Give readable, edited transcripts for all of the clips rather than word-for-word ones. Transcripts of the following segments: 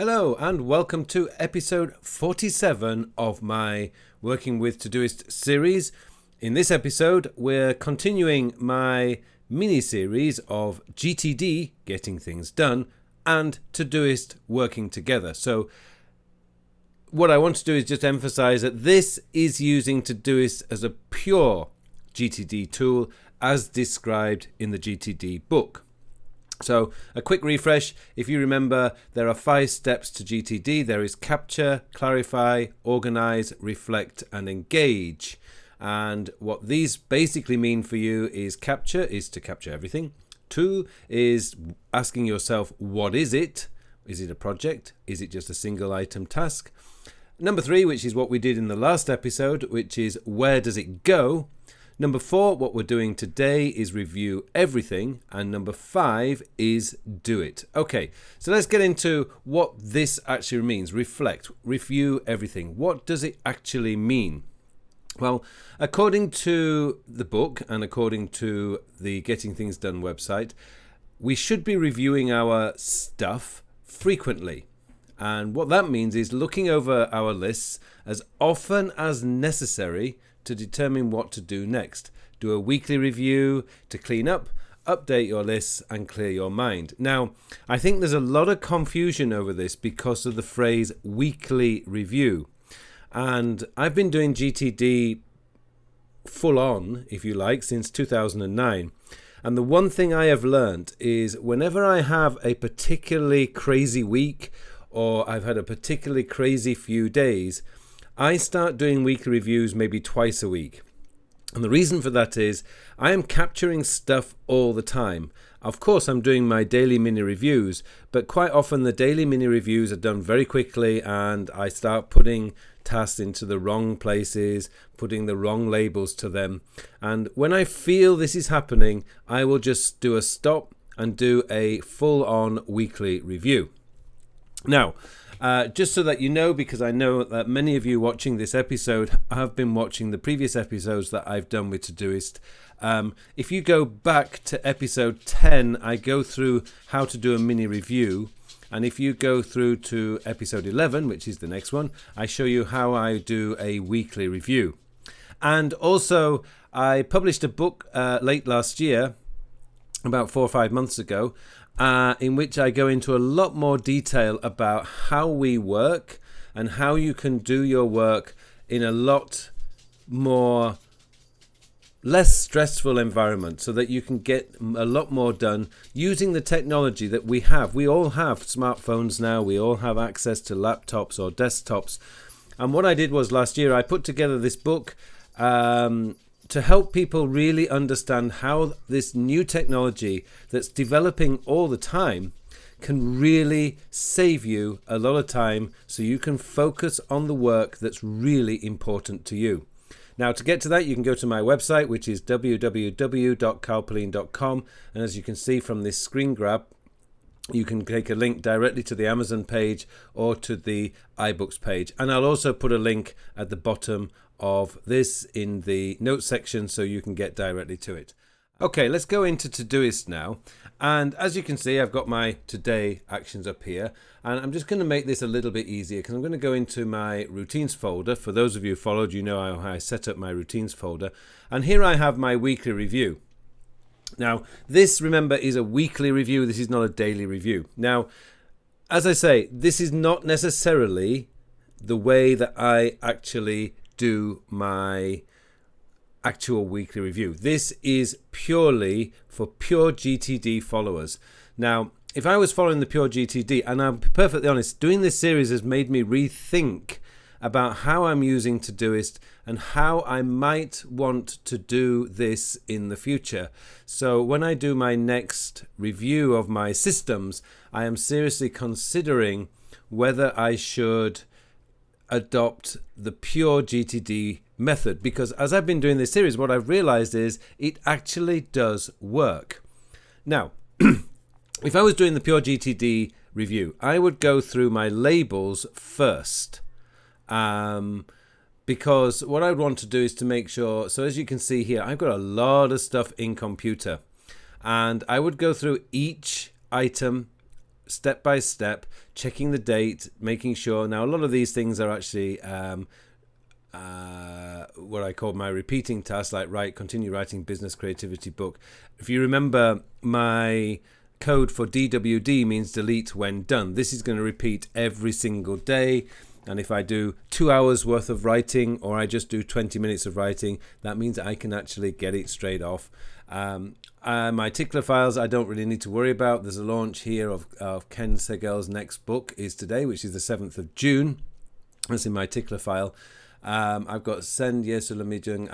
Hello and welcome to episode 47 of my Working with Todoist series. In this episode, we're continuing my mini-series of GTD, Getting Things Done, and Todoist working together. So what I want to do is just emphasize that this is using Todoist as a pure GTD tool as described in the GTD book. So a quick refresh, if you remember, there are 5 steps to GTD. There is capture, clarify, organize, reflect, and engage. And what these basically mean for you is capture is to capture everything. 2 is asking yourself, what is it? Is it a project? Is it just a single item task? Number 3, which is what we did in the last episode, which is where does it go? Number 4, what we're doing today is review everything. And number 5 is do it. Okay, so let's get into what this actually means. Reflect, review everything. What does it actually mean? Well, according to the book and according to the Getting Things Done website, we should be reviewing our stuff frequently. And what that means is looking over our lists as often as necessary to determine what to do next. Do a weekly review to clean up, update your lists, and clear your mind. Now, I think there's a lot of confusion over this because of the phrase weekly review. And I've been doing GTD full on, if you like, since 2009. And the one thing I have learned is whenever I have a particularly crazy week or I've had a particularly crazy few days, I start doing weekly reviews maybe twice a week. And the reason for that is I am capturing stuff all the time. Of course, I'm doing my daily mini reviews, but quite often the daily mini reviews are done very quickly and I start putting tasks into the wrong places, putting the wrong labels to them. And when I feel this is happening, I will just do a stop and do a full-on weekly review. Now, just so that you know, because I know that many of you watching this episode have been watching the previous episodes that I've done with Todoist. If you go back to episode 10, I go through how to do a mini review. And if you go through to episode 11, which is the next one, I show you how I do a weekly review. And also, I published a book late last year, about 4 or 5 months ago, in which I go into a lot more detail about how we work and how you can do your work in a lot more less stressful environment so that you can get a lot more done using the technology that we have. We all have smartphones now. We all have access to laptops or desktops. And what I did was last year, I put together this book to help people really understand how this new technology that's developing all the time can really save you a lot of time so you can focus on the work that's really important to you. Now, to get to that, you can go to my website, which is www.carlpolline.com. And as you can see from this screen grab, you can take a link directly to the Amazon page or to the iBooks page. And I'll also put a link at the bottom of this in the notes section so you can get directly to it. Okay, let's go into Todoist now. And as you can see, I've got my today actions up here. And I'm just going to make this a little bit easier because I'm going to go into my routines folder. For those of you who followed, you know how I set up my routines folder. And here I have my weekly review. Now, this, remember, is a weekly review. This is not a daily review. Now, as I say, this is not necessarily the way that I actually do my actual weekly review. This is purely for pure GTD followers. Now, if I was following the pure GTD, and I'm perfectly honest, doing this series has made me rethink about how I'm using Todoist and how I might want to do this in the future. So when I do my next review of my systems, I am seriously considering whether I should adopt the pure GTD method, because as I've been doing this series, what I've realized is it actually does work. Now, if I was doing the pure GTD review, I would go through my labels first, because what I would want to do is to make sure, so as you can see here, I've got a lot of stuff in computer, and I would go through each item step by step, checking the date, making sure. Now, a lot of these things are actually what I call my repeating tasks, like continue writing business creativity book. If you remember, my code for DWD means delete when done. This is going to repeat every single day. And if I do 2 hours worth of writing, or I just do 20 minutes of writing, that means I can actually get it straight off. My tickler files I don't really need to worry about. There's a launch here of Ken Segel's next book is today, which is the 7th of June. That's in my tickler file. I've got send Yesulamijung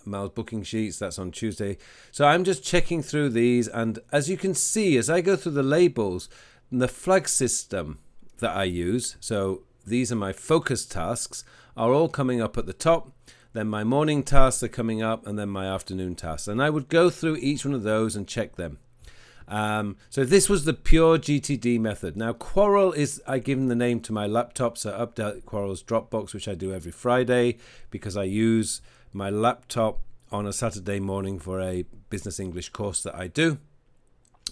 Miles booking sheets. That's on Tuesday. So I'm just checking through these, and as you can see, as I go through the labels, the flag system that I use, so these are my focus tasks, are all coming up at the top. Then my morning tasks are coming up, and then my afternoon tasks. And I would go through each one of those and check them. So this was the pure GTD method. Now, Quarrel is, I've given the name to my laptop, so update Quarrel's Dropbox, which I do every Friday, because I use my laptop on a Saturday morning for a business English course that I do.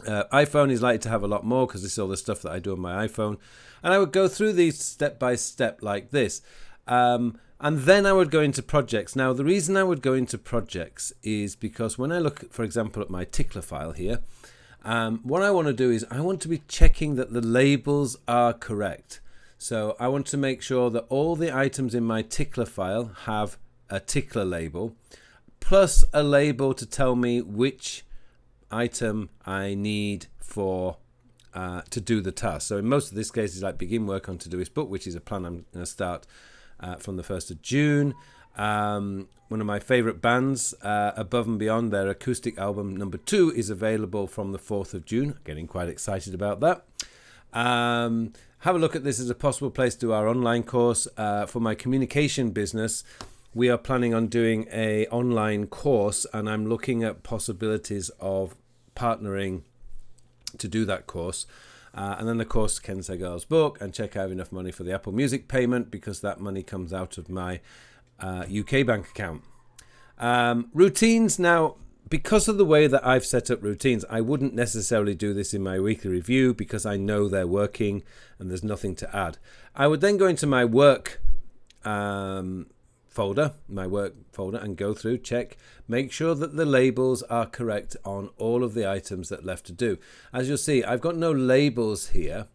iPhone is likely to have a lot more, because this is all the stuff that I do on my iPhone. And I would go through these step by step like this. And then I would go into projects. Now, the reason I would go into projects is because when I look, for example, at my tickler file here, what I want to do is I want to be checking that the labels are correct. So I want to make sure that all the items in my tickler file have a tickler label, plus a label to tell me which item I need for to do the task. So in most of this case, it's like begin work on Todoist book, which is a plan I'm going to start from the 1st of June. One of my favorite bands, Above and Beyond, their acoustic album number 2 is available from the 4th of June. Getting quite excited about that. Have a look at this as a possible place to do our online course. For my communication business, we are planning on doing an online course, and I'm looking at possibilities of partnering to do that course. And then, of course, Ken Segel's book, and check I have enough money for the Apple Music payment, because that money comes out of my UK bank account. Routines. Now, because of the way that I've set up routines, I wouldn't necessarily do this in my weekly review, because I know they're working and there's nothing to add. I would then go into my work folder, and go through, check, make sure that the labels are correct on all of the items that are left to do. As you'll see, I've got no labels here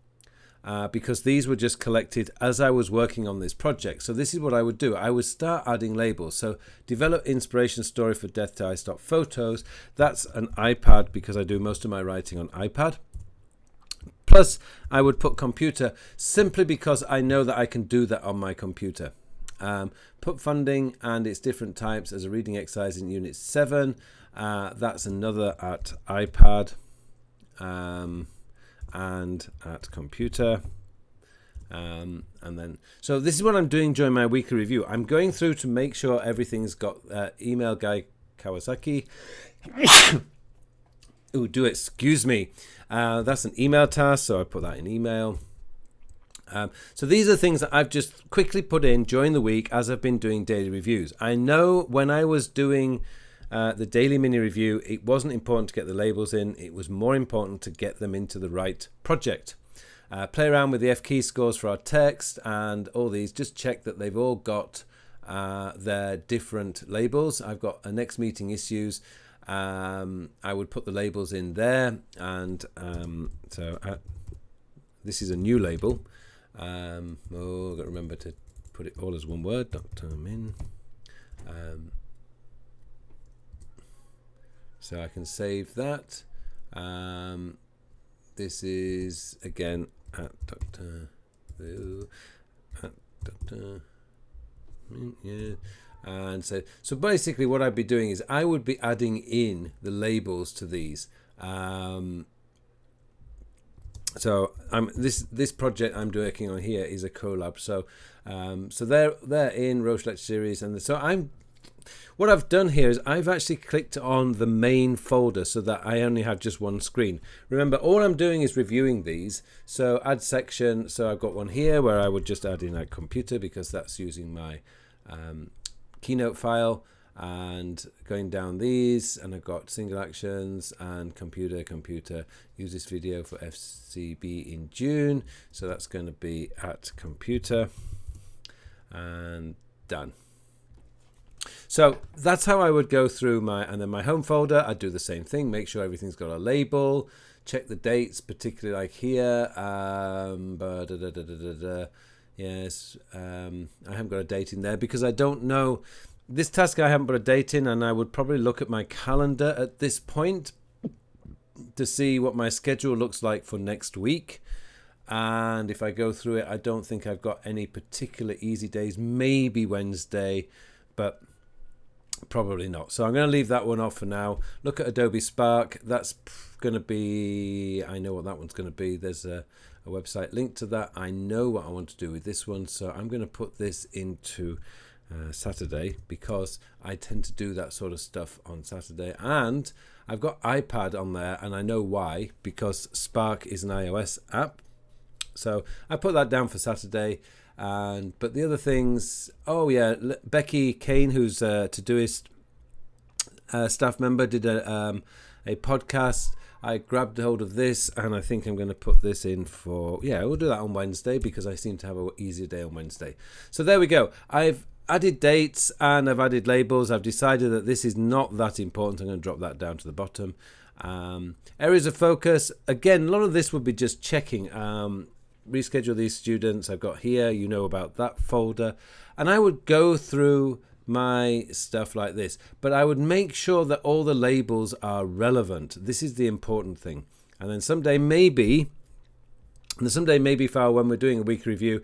because these were just collected as I was working on this project. So this is what I would do. I would start adding labels. So develop inspiration story for Death to I Stop Photos. That's an iPad, because I do most of my writing on iPad. Plus, I would put computer, simply because I know that I can do that on my computer. Put funding and its different types as a reading exercise in Unit 7. That's another at iPad and at computer. And then, so this is what I'm doing during my weekly review. I'm going through to make sure everything's got email guy Kawasaki. Ooh, do excuse me. That's an email task, so I put that in email. So these are things that I've just quickly put in during the week as I've been doing daily reviews. I know when I was doing the daily mini review, it wasn't important to get the labels in. It was more important to get them into the right project. Play around with the F key scores for our text and all these. Just check that they've all got their different labels. I've got a next meeting issues. I would put the labels in there. And this is a new label. I've got to remember to put it all as one word. Dr. Min. So I can save that. This is again at Dr. Min, yeah. And so basically what I'd be doing is I would be adding in the labels to these. So this project I'm working on here is a collab. So they're in Roche Lecture Series, and so what I've done here is I've actually clicked on the main folder so that I only have just one screen. Remember, all I'm doing is reviewing these. So add section. So I've got one here where I would just add in a computer, because that's using my Keynote file. and going down these, and I've got single actions and computer, use this video for FCB in June. So that's going to be at computer and done. So that's how I would go through and then my home folder, I'd do the same thing, make sure everything's got a label, check the dates, particularly like here. Yes, I haven't got a date in there because I don't know. This task I haven't put a date in, and I would probably look at my calendar at this point to see what my schedule looks like for next week. And if I go through it, I don't think I've got any particular easy days, maybe Wednesday, but probably not. So I'm going to leave that one off for now. Look at Adobe Spark. That's going to be, I know what that one's going to be. There's a website link to that. I know what I want to do with this one. So I'm going to put this into Saturday because I tend to do that sort of stuff on Saturday. And I've got iPad on there, and I know why, because Spark is an iOS app. So I put that down for Saturday. But the other things, oh yeah, Becky Kane, who's a Todoist staff member, did a podcast. I grabbed hold of this, and I think I'm going to put this in for, yeah, we'll do that on Wednesday because I seem to have an easier day on Wednesday. So there we go. I've added dates and I've added labels. I've decided that this is not that important. I'm going to drop that down to the bottom. Areas of focus, again, a lot of this would be just checking. Reschedule these students I've got here, you know about that folder, and I would go through my stuff like this, but I would make sure that all the labels are relevant. This is the important thing. And then someday maybe file when we're doing a weekly review,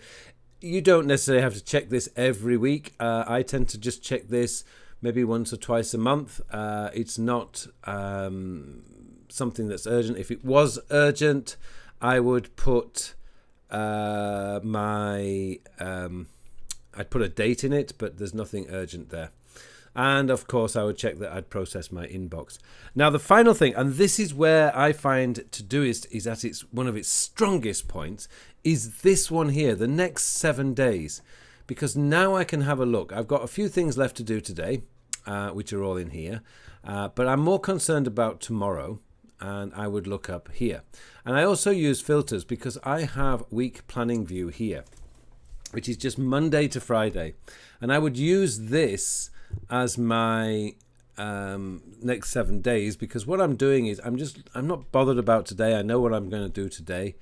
you don't necessarily have to check this every week. I tend to just check this maybe once or twice a month. It's not something that's urgent. If it was urgent, I would put I'd put a date in it, but there's nothing urgent there. And of course I would check that I'd process my inbox. Now the final thing, and this is where I find Todoist is at one of its strongest points, is this one here, the next 7 days, because now I can have a look. I've got a few things left to do today, which are all in here, but I'm more concerned about tomorrow. And I would look up here. And I also use filters because I have week planning view here, which is just Monday to Friday. And I would use this as my next 7 days, because what I'm doing is I'm not bothered about today. I know what I'm going to do today.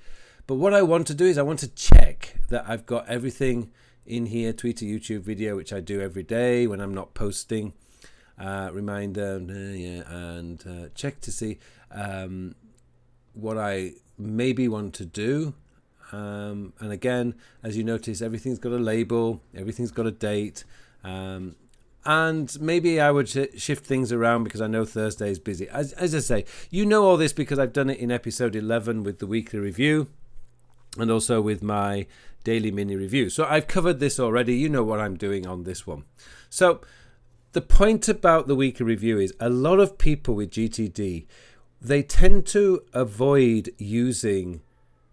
But what I want to do is I want to check that I've got everything in here, tweet a YouTube video, which I do every day when I'm not posting. Reminder, and check to see what I maybe want to do. And again, as you notice, everything's got a label, everything's got a date. And maybe I would shift things around because I know Thursday is busy. As I say, you know all this because I've done it in episode 11 with the weekly review and also with my daily mini review. So I've covered this already. You know what I'm doing on this one. So the point about the weekly review is a lot of people with GTD, they tend to avoid doing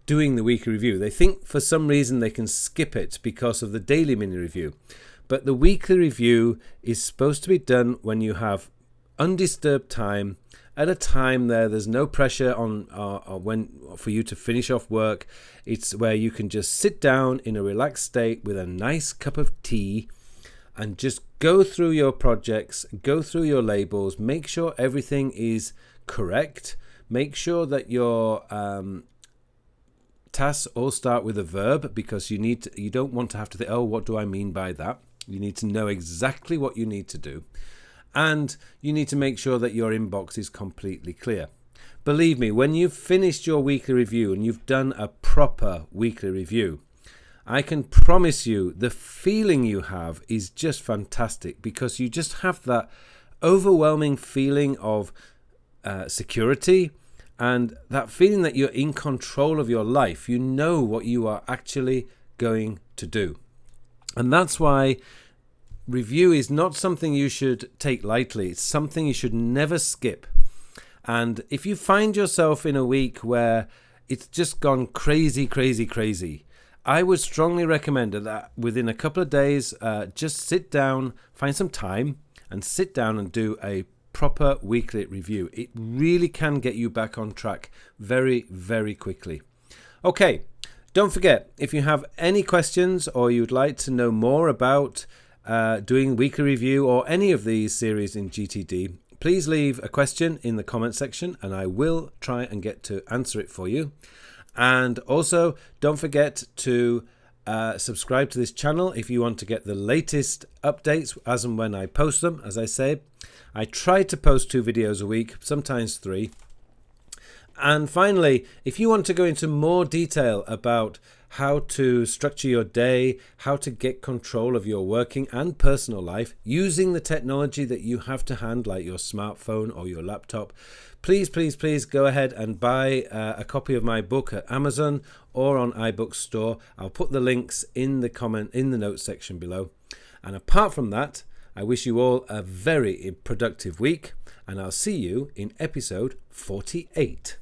the weekly review. They think for some reason they can skip it because of the daily mini review. But the weekly review is supposed to be done when you have undisturbed time, at a time there's no pressure on for you to finish off work. It's where you can just sit down in a relaxed state with a nice cup of tea and just go through your projects, go through your labels, make sure everything is correct, make sure that your tasks all start with a verb, because you don't want to have to think, oh, what do I mean by that? You need to know exactly what you need to do. And you need to make sure that your inbox is completely clear. Believe me, when you've finished your weekly review and you've done a proper weekly review, I can promise you the feeling you have is just fantastic, because you just have that overwhelming feeling of security and that feeling that you're in control of your life. You know what you are actually going to do. And that's why review is not something you should take lightly. It's something you should never skip. And if you find yourself in a week where it's just gone crazy, I would strongly recommend that within a couple of days, just sit down, find some time, and sit down and do a proper weekly review. It really can get you back on track very, very quickly. Okay, don't forget, if you have any questions or you'd like to know more about doing weekly review or any of these series in GTD, please leave a question in the comment section and I will try and get to answer it for you. And also, don't forget to subscribe to this channel if you want to get the latest updates as and when I post them. As I say, I try to post 2 videos a week, sometimes 3. And finally, if you want to go into more detail about how to structure your day, how to get control of your working and personal life using the technology that you have to hand, like your smartphone or your laptop, please go ahead and buy a copy of my book at Amazon or on iBooks Store. I'll put the links in the notes section below. And apart from that, I wish you all a very productive week, and I'll see you in episode 48.